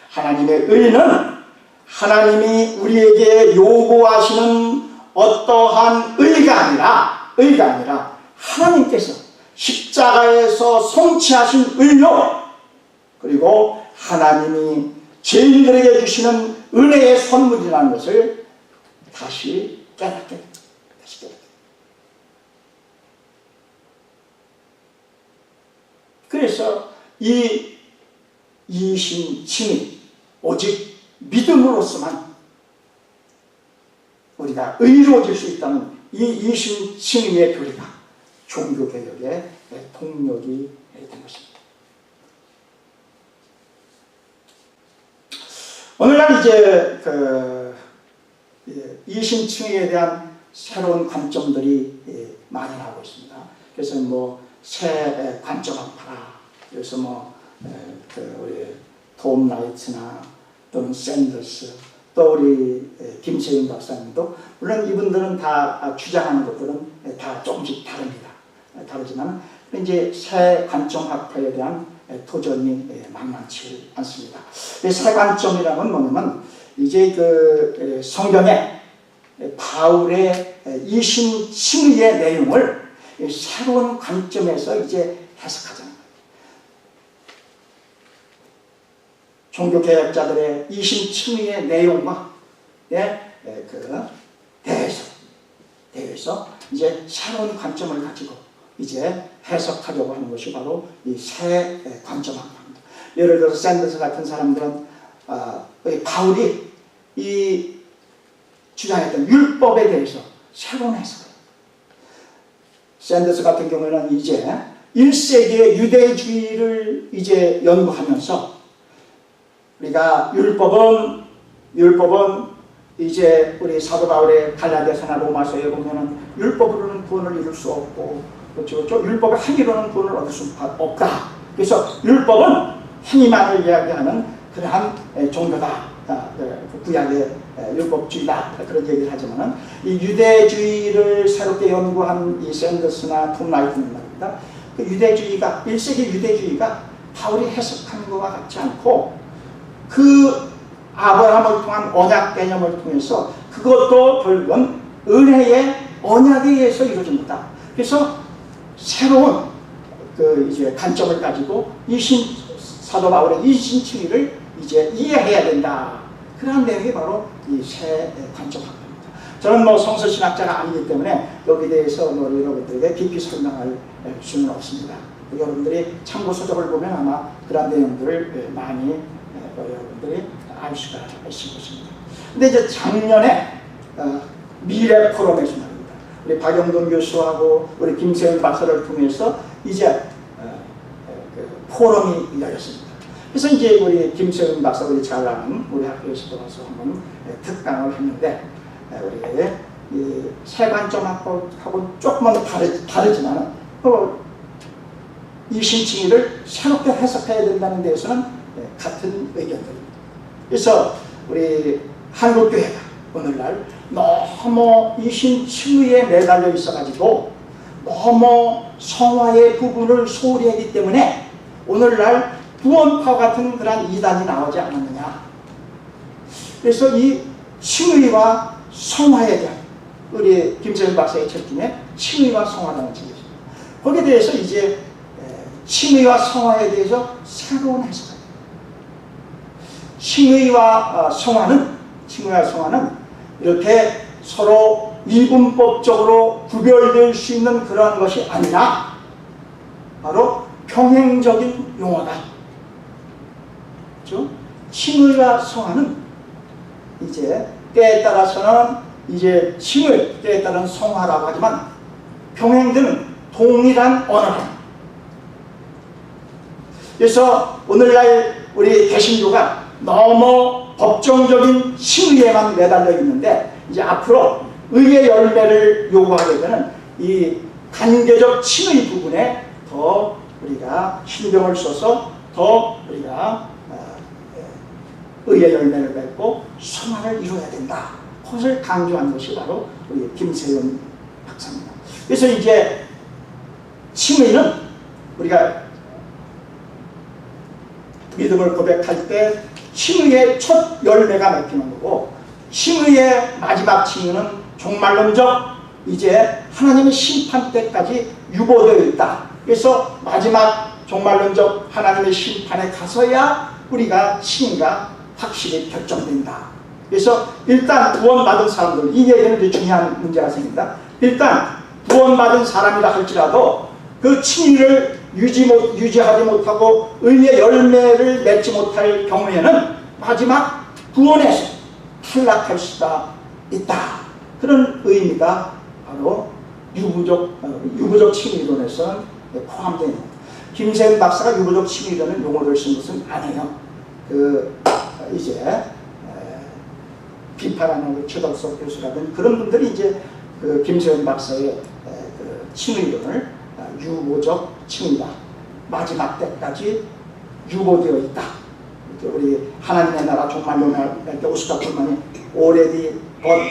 하나님의 의는 하나님이 우리에게 요구하시는 어떠한 의가 아니라 하나님께서 십자가에서 성취하신 의로 그리고 하나님이 죄인들에게 주시는 은혜의 선물이라는 것을 다시 깨닫게 됩니다. 그래서 이 이신칭의 오직 믿음으로서만 우리가 의로워질 수 있다는 이 이신칭의의 교리가 종교개혁의 동력이 된 것입니다. 오늘날 이제 이신칭의에 대한 새로운 관점들이 많이 나오고 있습니다. 그래서 새 관점 학파라. 그래서 우리 톰 라이트나 또는 샌더스 또 우리 김세윤 박사님도 물론 이분들은 다 주장하는 것들은 다 조금씩 다릅니다. 다르지만 이제 새 관점 학파에 대한 도전이 만만치 않습니다. 새 관점이라는 뭐냐면 이제 그 성경에 바울의 이신칭의의 내용을 새로운 관점에서 이제 해석하잖아요. 종교개혁자들의 이신칭의의 내용과 대해서 이제 새로운 관점을 가지고 이제 해석하려고 하는 것이 바로 이 새 관점학파입니다. 예를 들어서 샌더스 같은 사람들은 바울이 이 주장했던 율법에 대해서 새로운 해석을 샌더스 같은 경우에는 이제 1세기의 유대주의를 이제 연구하면서 우리가 율법은 이제 우리 사도 바울의 갈라디아서나 로마서에 보면은 율법으로는 구원을 이룰 수 없고 그렇죠? 율법의 행위로는 구원을 얻을 수 없다. 그래서 율법은 행위만을 이야기하는 그러한 종교다. 구약의 율법주의다 그런 얘기를 하지만은 이 유대주의를 새롭게 연구한 이 샌더스나 톰 라이트는 말입니다. 그 유대주의가 1세기 유대주의가 바울이 해석하는 것과 같지 않고 그 아브라함을 통한 언약 개념을 통해서 그것도 결국은 은혜의 언약에 의해서 이루어진 거다. 그래서 새로운 그 이제 관점을 가지고 사도 바울의 이신치리를 이제 이해해야 된다. 그러한 내용이 바로 이 새 관점학입니다. 저는 뭐 성서신학자가 아니기 때문에 여기에 대해서 뭐 여러분들에게 깊이 설명할 수는 없습니다. 여러분들이 참고 서적을 보면 아마 그런 내용들을 많이 여러분들이 알 수가 있을 것입니다. 근데 이제 작년에 미래 포럼에서 말입니다. 우리 박영돈 교수하고 우리 김세현 박사를 통해서 이제 그 포럼이 열렸습니다. 그래서 이제 우리 김세현 박사 우리 잘 아는 우리 학교에서도 와서 한번 특강을 했는데 우리 새 관점하고 조금만 다르지만 이 신칭의를 새롭게 해석해야 된다는 데에서는 같은 의견들입니다. 그래서 우리 한국교회가 오늘날 너무 이 신칭의에 매달려 있어가지고 너무 성화의 부분을 소홀히 하기 때문에 오늘날 구원파 같은 그런 이단이 나오지 않았느냐. 그래서 이 칭의와 성화에 대한 우리 김세현 박사의 책 중에 칭의와 성화라는 책이 있습니다. 거기에 대해서 이제 칭의와 성화에 대해서 새로운 해석을 칭의와 성화는 이렇게 서로 이분법적으로 구별될 수 있는 그러한 것이 아니라 바로 평행적인 용어다. 그렇죠? 칭의와 성화는 이제 때에 따라서는 이제 칭의, 때에 따른 성화라고 하지만 평행되는 동일한 언어다. 그래서 오늘날 우리 개신교가 너무 법정적인 칭의에만 매달려 있는데 이제 앞으로 의의 열매를 요구하게 되는 이 단계적 칭의 부분에 더 우리가 신경을 써서 더 우리가 의의 열매를 맺고 성화를 이루어야 된다. 그것을 강조한 것이 바로 우리 김세현 박사입니다. 그래서 이제 칭의는 우리가 믿음을 고백할 때 칭의의 첫 열매가 맺히는 거고 칭의의 마지막 칭의는 종말론적 이제 하나님의 심판 때까지 유보되어 있다. 그래서 마지막 종말론적 하나님의 심판에 가서야 우리가 칭의가 확실히 결정된다. 그래서 일단 구원받은 사람들, 이 얘기는 중요한 문제가 생깁니다. 일단 구원받은 사람이라 할지라도 그 칭의를 유지하지 못하고 의의 열매를 맺지 못할 경우에는 마지막 구원에서 탈락할 수가 있다. 그런 의미가 바로 유부적 칭의론에서는 포함되어 있습니다. 김세현 박사가 유부적 칭의론을 용어를 쓴 것은 아니에요. 이제 비판하는 최덕석 교수라든 그런 분들이 이제 김세현 박사의 칭의론을 유보적 칭의다. 마지막 때까지 유보되어 있다. 우리 하나님의 나라 종말로 날 때 오스카풀만이 already but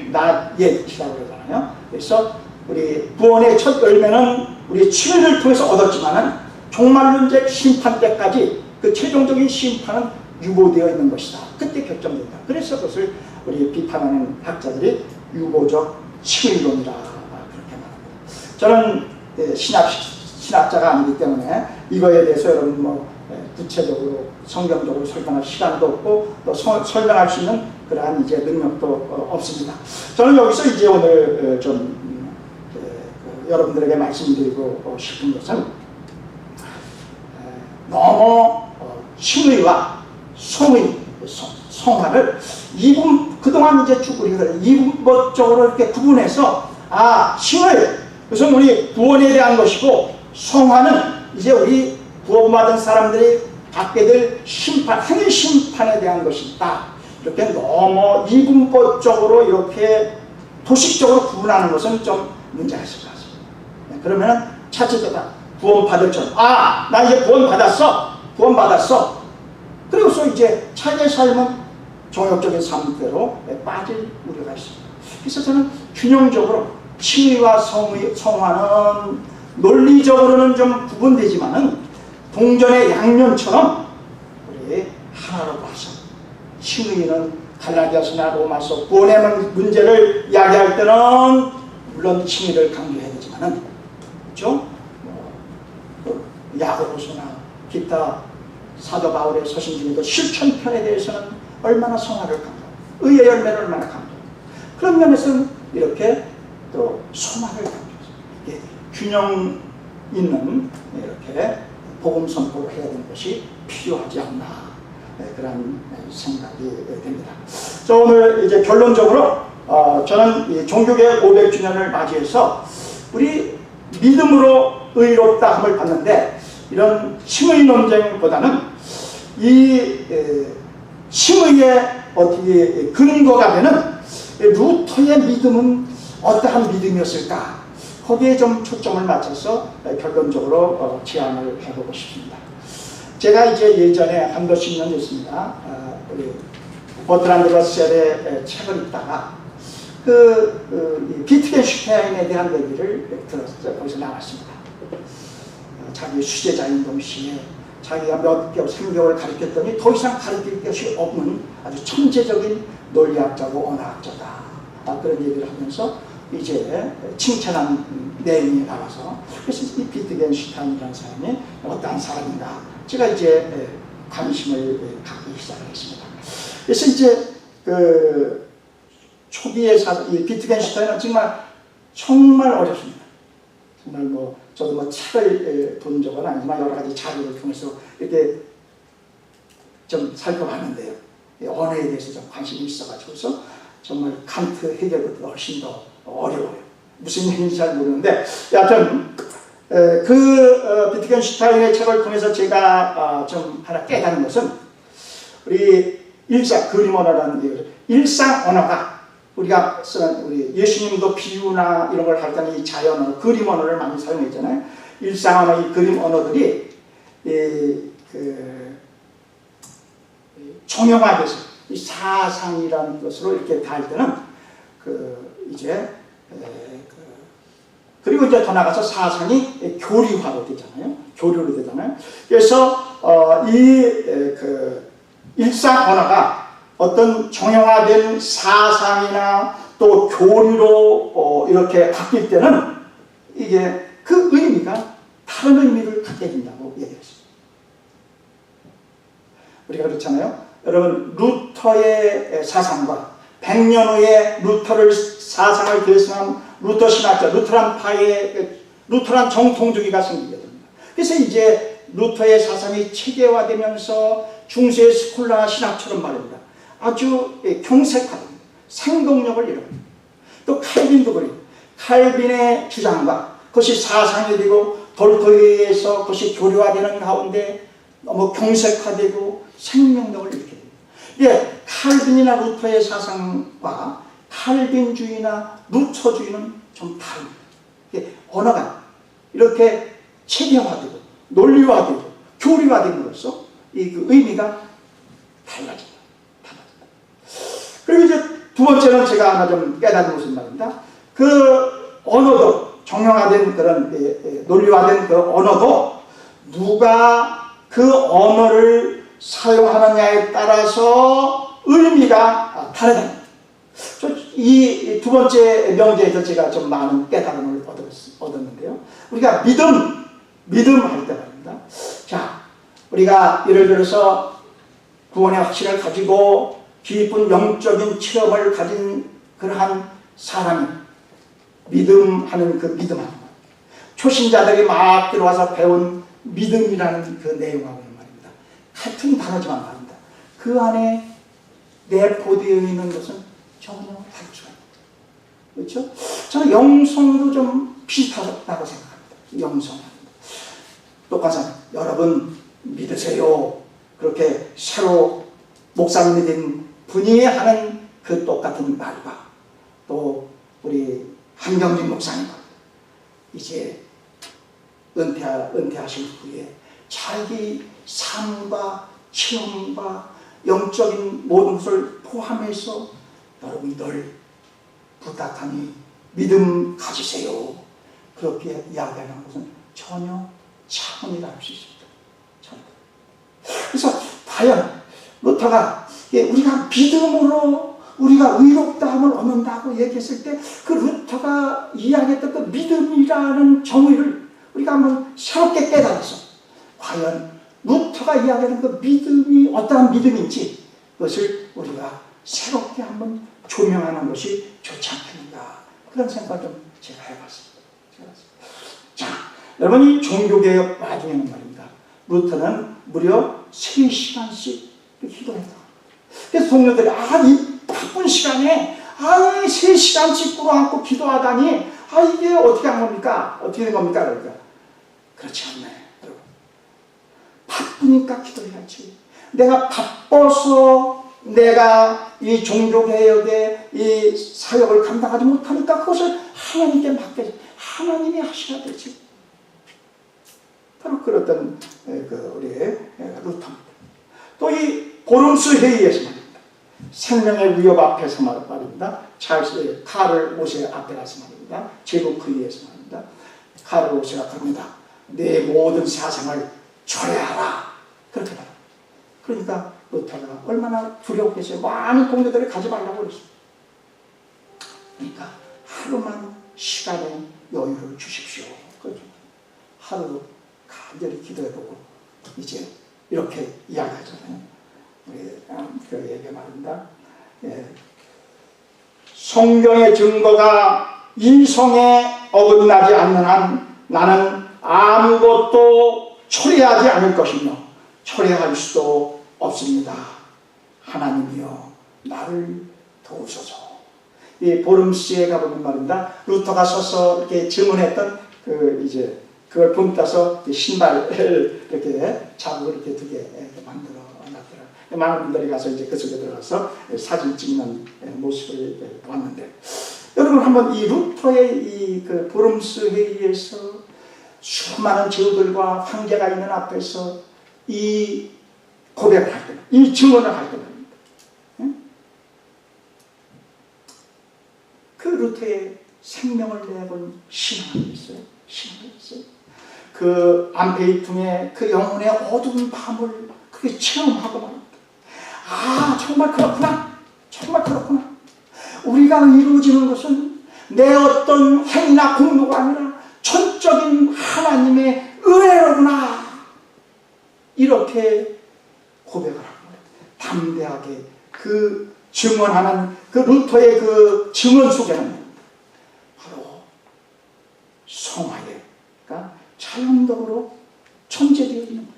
not yet이라고 그러잖아요. 그래서 우리 구원의 첫 열매는 우리 칭의를 통해서 얻었지만은 종말론적 심판 때까지 그 최종적인 심판은 유보되어 있는 것이다. 그때 결정된다. 그래서 그것을 우리 비판하는 학자들이 유보적 칭의론이라 그렇게 말합니다. 저는 신학자가 아니기 때문에 이거에 대해서 여러분 뭐 구체적으로 성경적으로 설명할 시간도 없고 또 설명할 수 있는 그러한 이제 능력도 없습니다. 저는 여기서 이제 오늘 좀 여러분들에게 말씀드리고 싶은 것은 너무 칭의와 성화를 그동안 이제 쭉 우리가 이분법적으로 이렇게 구분해서 칭의 그것은 우리 구원에 대한 것이고 성화는 이제 우리 구원받은 사람들이 받게 될 심판, 행위 심판에 대한 것이다. 이렇게 너무 이분법적으로 이렇게 도식적으로 구분하는 것은 좀 문제가 있을 것 같습니다. 그러면 차츰차츰 구원받을 줄 나 이제 구원받았어. 그리고서 이제 차의 삶은 종욕적인 삶대로 빠질 우려가 있습니다. 그래서 저는 균형적으로 칭의와 성화는 논리적으로는 좀 구분되지만은 동전의 양면처럼 우리 하나로 봐서 칭의는 갈라디아서나 로마서 구원의 문제를 이야기할 때는 물론 칭의를 강조해야 되지만은 그렇죠? 야고보서나 기타 사도 바울의 서신 중에도 실천편에 대해서는 얼마나 성화를 강조하고 의의 열매를 얼마나 강조하고 그런 면에서는 이렇게 또 성화를 강조해서 균형 있는 이렇게 복음 선포를 해야 되는 것이 필요하지 않나 그런 생각이 됩니다. 자, 오늘 이제 결론적으로 저는 이 종교개혁 500주년을 맞이해서 우리 믿음으로 의롭다함을 받는데 이런 칭의 논쟁보다는 이 칭의의 어떻게 근거가 되는 루터의 믿음은 어떠한 믿음이었을까? 거기에 좀 초점을 맞춰서 결론적으로 제안을 해보고 싶습니다. 제가 이제 예전에 한 몇십 년 됐습니다. 우리 버트란드 러셀의 책을 읽다가 비트겐슈타인에 대한 얘기를 들었어요. 거기서 나왔습니다. 자기 수제자인 동시에 자기가 몇 개월, 3개월 가르쳤더니 더 이상 가르칠 것이 없는 아주 천재적인 논리학자고 언어학자다. 그런 얘기를 하면서 이제 칭찬한 내용이 나와서 그래서 이 비트겐슈타인이라는 사람이 어떠한 사람인가 제가 이제 관심을 갖기 시작했습니다. 그래서 이제 그 초기에 이 비트겐슈타인은 정말 어렵습니다. 정말 뭐 저도 뭐 책을 본 적은 아니지만 여러 가지 자료를 통해서 이렇게 좀 살펴봤는데요. 언어에 대해서 좀 관심이 있어가지고서 정말 칸트 해결보다 훨씬 더 어려워요. 무슨 얘기인지 잘 모르는데 여하튼 비트겐슈타인의 책을 통해서 제가 좀 하나 깨닫는 것은 우리 그림 언어라는 일상 언어가 우리가 쓰는 우리 예수님도 비유나 이런 걸 할 때는 이 자연 언어, 그림 언어를 많이 사용했잖아요. 일상 언어, 이 그림 언어들이 정형화돼서 이 사상이라는 것으로 이렇게 달 때는 그리고 이제 더 나가서 사상이 교리화로 되잖아요. 교류로 되잖아요. 그래서 일상 언어가 어떤 정형화된 사상이나 또 교리로 이렇게 바뀔 때는 이게 그 의미가 다른 의미를 갖게 된다고 얘기했습니다. 우리가 그렇잖아요. 여러분 루터의 사상과 100년 후에 루터를 사상을 계승한 루터 신학자, 루터란 정통주의가 생기게 됩니다. 그래서 이제 루터의 사상이 체계화되면서 중세 스콜라 신학처럼 말입니다. 아주 경색화됩니다. 생동력을 잃어버립니다. 또 칼빈도 그래요. 칼빈의 주장과 그것이 사상이 되고 돌토에 의해서 그것이 교류화되는 가운데 너무 경색화되고 생명력을 잃게 됩니다. 예, 칼빈이나 루터의 사상과 칼빈주의나 루터주의는 좀 다릅니다. 예, 언어가 이렇게 체계화되고 논리화되고 교리화됨으로써 그 의미가 달라집니다. 그리고 이제 두 번째는 제가 하나 좀 깨닫는 것은 말입니다. 그 언어도 정형화된 그런 논리화된 그 언어도 누가 그 언어를 사용하느냐에 따라서 의미가 다르다. 이 두 번째 명제에서 제가 좀 많은 깨달음을 얻었는데요. 우리가 믿음 할 때 말입니다. 자, 우리가 예를 들어서 구원의 확신을 가지고 깊은 영적인 체험을 가진 그러한 사람이 믿음하는 그 믿음하는 것. 초신자들이 막 들어와서 배운 믿음이라는 그 내용하고는 말입니다. 같은 단어지만 말입니다. 그 안에 내포되어 있는 것은 전혀 다를 수가 있습니다. 그렇죠? 저는 영성도 좀 비슷하다고 생각합니다. 영성. 똑같아요. 여러분 믿으세요. 그렇게 새로 목사님이 된 분이 하는 그 똑같은 말과 또 우리 한경진 목사님과 이제 은퇴하신 후에 자기 삶과 체험과 영적인 모든 것을 포함해서 여러분이 늘 부탁하니 믿음 가지세요. 그렇게 이야기하는 것은 전혀 차원이라 할 수 있습니다. 전혀. 그래서 과연 루터가 우리가 믿음으로 우리가 의롭다함을 얻는다고 얘기했을 때 그 루터가 이야기했던 그 믿음이라는 정의를 우리가 한번 새롭게 깨달아서 과연 루터가 이야기하는 그 믿음이 어떠한 믿음인지 그것을 우리가 새롭게 한번 조명하는 것이 좋지 않겠는가 그런 생각을 좀 제가 해봤습니다. 자, 여러분 이 종교개혁 와중에는 말입니다. 루터는 무려 3시간씩 기도했다. 그래서 동료들이 이 바쁜 시간에 3시간씩 꿇어앉고 기도하다니 이게 어떻게 한 겁니까? 어떻게 된 겁니까? 그러니까 그렇지 않네. 여러분. 바쁘니까 기도해야지. 내가 바빠서 내가 이 종교개혁의 이 사역을 감당하지 못하니까 그것을 하나님께 맡겨 하나님이 하셔야 되지. 바로 그랬던 우리의 루터입니다. 또 이 보름수 회의에서 말입니다. 생명의 위협 앞에서 말입니다. 카를 오세 앞에 가서 말입니다. 제국회의에서 말입니다. 카를 오세가 그럽니다. 내 모든 사상을 철회하라. 그렇게 말합니다. 그러니까 루터가 얼마나 두려웠겠어요. 많은 동료들이 가지 말라고 그랬습니다. 그러니까 하루만 시간의 여유를 주십시오. 그렇죠. 하루 간절히 기도해보고 이제 이렇게 이야기하잖아요. 우리 그 얘기 말입니다. 성경의 증거가 이성에 어긋나지 않는 한 나는 아무것도 처리하지 않을 것이며 처리할 수도 없습니다. 하나님이여 나를 도우소서. 이 보름시에 가보면 말입니다. 루터가 서서 이렇게 증언했던 그걸 본따서 신발을 이렇게 자국을 이렇게 두 개 만들어 놨더라고요. 많은 분들이 가서 이제 그 속에 들어가서 사진 찍는 모습을 봤는데, 여러분 한번 이 루터의 이 그 보름스 회의에서 수많은 제후들과 황제가 있는 앞에서 이 고백을 할 때, 이 증언을 할 때 말입니다. 그 루터의 생명을 내건 신앙이 있어요. 신앙이 있어요. 그 안페이툼의 그 영혼의 어두운 밤을 그렇게 체험하고 말입니다. 정말 그렇구나. 정말 그렇구나. 우리가 이루어지는 것은 내 어떤 행위나 공로가 아니라 전적인 하나님의 은혜로구나. 이렇게 고백을 하는 거예요. 담대하게 그 증언하는 그 루터의 그 증언 속에는 바로 성화가 자연적으로 존재되어 있는 거예요.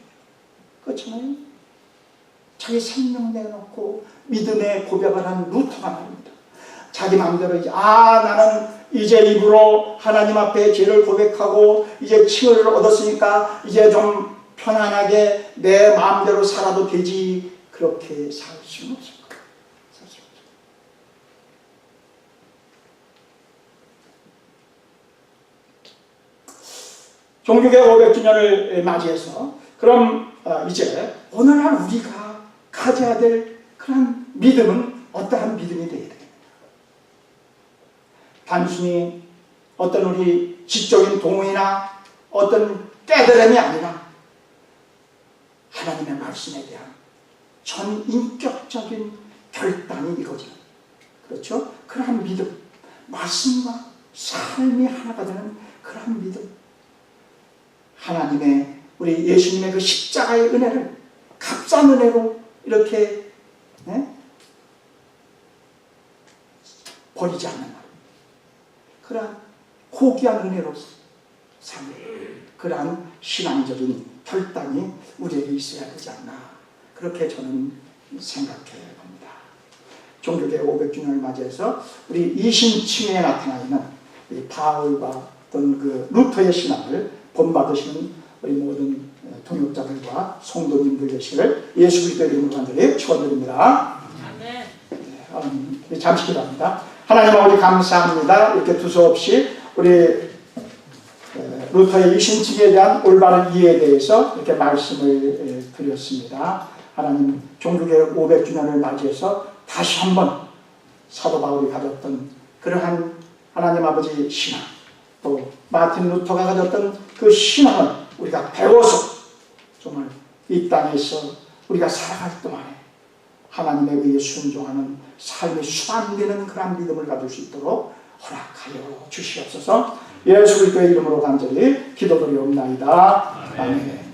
그렇잖아요? 자기 생명 내놓고 믿음의 고백을 한 루터가 말입니다. 자기 마음대로 이제 나는 이제 입으로 하나님 앞에 죄를 고백하고 이제 칭의를 얻었으니까 이제 좀 편안하게 내 마음대로 살아도 되지. 그렇게 살 수는 없을 거예요. 종교개혁 500주년을 맞이해서 그럼 이제 오늘날 우리가 가져야 될 그런 믿음은 어떠한 믿음이 되어야 됩니다. 단순히 어떤 우리 지적인 동의나 어떤 깨달음이 아니라 하나님의 말씀에 대한 전인격적인 결단이 이루어지는, 그렇죠? 그러한 믿음, 말씀과 삶이 하나가 되는 그러한 믿음, 하나님의 우리 예수님의 그 십자가의 은혜를 값싼 은혜로 이렇게 버리지 않는 말, 그러한 고귀한 은혜로 사는 그러한 신앙적인 결단이 우리에게 있어야 되지 않나, 그렇게 저는 생각해 봅니다. 종교개혁 500주년을 맞이해서 우리 이신층에 나타나 있는 이 바울과 어떤 그 루터의 신앙을 본받으시는 우리 모든 동역자들과 성도님들 되시기를 예수 그리스도의 이름으로 간절히 축원드립니다. 잠시 기도합니다. 하나님 아버지 감사합니다. 이렇게 두서없이 우리 루터의 이신칙에 대한 올바른 이해에 대해서 이렇게 말씀을 드렸습니다. 하나님 종교개혁 500주년을 맞이해서 다시 한번 사도 바울이 가졌던 그러한 하나님 아버지 신앙, 또 마틴 루터가 가졌던 그 신앙을 우리가 배워서 정말 이 땅에서 우리가 살아갈 동안에 하나님의 의에 순종하는 삶이 수반되는 그런 믿음을 가질 수 있도록 허락하여 주시옵소서. 예수 그리스도의 이름으로 간절히 기도드리옵나이다. 아멘.